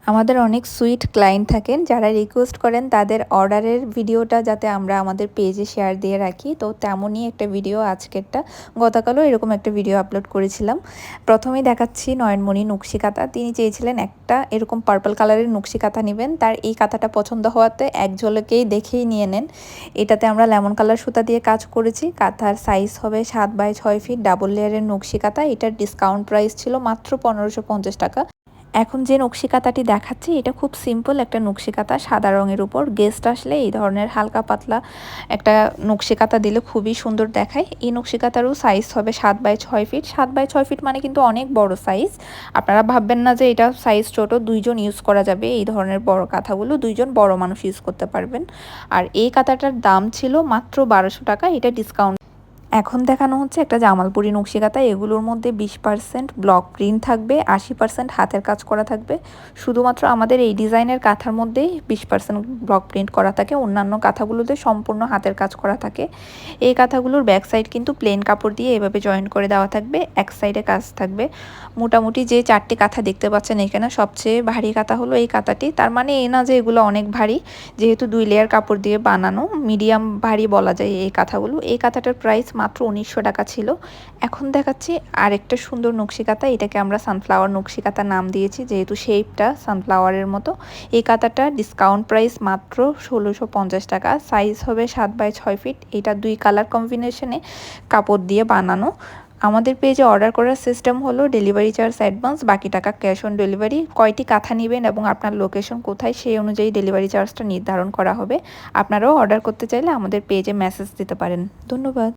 আমাদের অনেক sweet client থাকেন যারা রিকোয়েস্ট করেন তাদের অর্ডারের ভিডিওটা যাতে আমরা আমাদের পেজে শেয়ার দিয়ে রাখি। তো তেমনই একটা ভিডিও আজকেরটা, গতকালও এরকম একটা ভিডিও আপলোড করেছিলাম। প্রথমেই দেখাচ্ছি নয়নমণি নকশি কাঁথা। তিনি চেয়েছিলেন একটা এরকম পার্পল কালারের নকশি কাঁথা নেবেন, তার এই কাঁথাটা পছন্দ হওয়াতে এক ঝলকেই দেখেই নিয়ে নেন। এটাতে আমরা লেমন কালার সুতা দিয়ে কাজ করেছি। কাঁথার সাইজ হবে 7x6 ফিট, ডাবল লেয়ারের নকশি কাঁথা। এটার ডিসকাউন্ট প্রাইস ছিল মাত্র 1550 টাকা। এখন যে নকশি কাঁথাটি দেখাচ্ছি এটা খুব সিম্পল একটা নকশি কাঁথা, সাদা রঙের উপর। গেস্ট আসলে এই ধরনের হালকা পাতলা একটা নকশি কাঁথা দিলে খুবই সুন্দর দেখায়। এই নকশি কাঁথারও সাইজ হবে 7x6 ফিট। 7x6 ফিট মানে কিন্তু অনেক বড় সাইজ। আপনারা ভাববেন না যে এটা সাইজ ছোট, দুইজন ইউজ করা যাবে। এই ধরনের বড় কাঁথাগুলো দুইজন বড় মানুষ ইউজ করতে পারবেন। আর এই কাঁথাটার দাম ছিল মাত্র 1200 টাকা, এটা ডিসকাউন্ট। এখন দেখানো হচ্ছে একটা জামালপুরি নকশি কাঁথা। এগুলোর মধ্যে 20% ব্লক প্রিন্ট থাকবে, 80% হাতের কাজ করা থাকবে। শুধুমাত্র আমাদের এই ডিজাইনের কাঁথার মধ্যেই 20% ব্লক প্রিন্ট করা থাকে, অন্যান্য কাঁথাগুলোতে সম্পূর্ণ হাতের কাজ করা থাকে। এই কাঁথাগুলোর ব্যাক সাইড কিন্তু প্লেন কাপড় দিয়ে এভাবে জয়েন করে দেওয়া থাকবে, এক সাইডে কাজ থাকবে। মোটামুটি যে 4টি কাঁথা দেখতে পাচ্ছেন এখানে, সবচেয়ে ভারী কাঁথা হলো এই কাঁথাটি। তার মানে এই না যে এগুলো অনেক ভারী, যেহেতু 2 লেয়ার কাপড় দিয়ে বানানো, মিডিয়াম ভারী বলা যায় এই কাঁথাগুলো। এই কাঁথাটার প্রাইস মাত্র 1900 টাকা ছিল। এখন দেখাচ্ছি আরেকটা সুন্দর নকশি কাঁথা। এটাকে আমরা সানফ্লাওয়ার নকশি কাঁথা নাম দিয়েছি, যেহেতু শেপটা সানফ্লাওয়ারের মতো। এই কাঁথাটা ডিসকাউন্ট প্রাইস মাত্র 1650 টাকা। সাইজ হবে 7x6 ফিট। এটা 2 কালার কম্বিনেশনে কাপড় দিয়ে বানানো। আমাদের পেজে অর্ডার করার সিস্টেম হলো ডেলিভারি চার্জ অ্যাডভান্স, বাকি টাকা ক্যাশ অন ডেলিভারি। কয়টি কাঁথা নেবেন এবং আপনার লোকেশন কোথায় সেই অনুযায়ী ডেলিভারি চার্জটা নির্ধারণ করা হবে। আপনারাও অর্ডার করতে চাইলে আমাদের পেজে মেসেজ দিতে পারেন। ধন্যবাদ।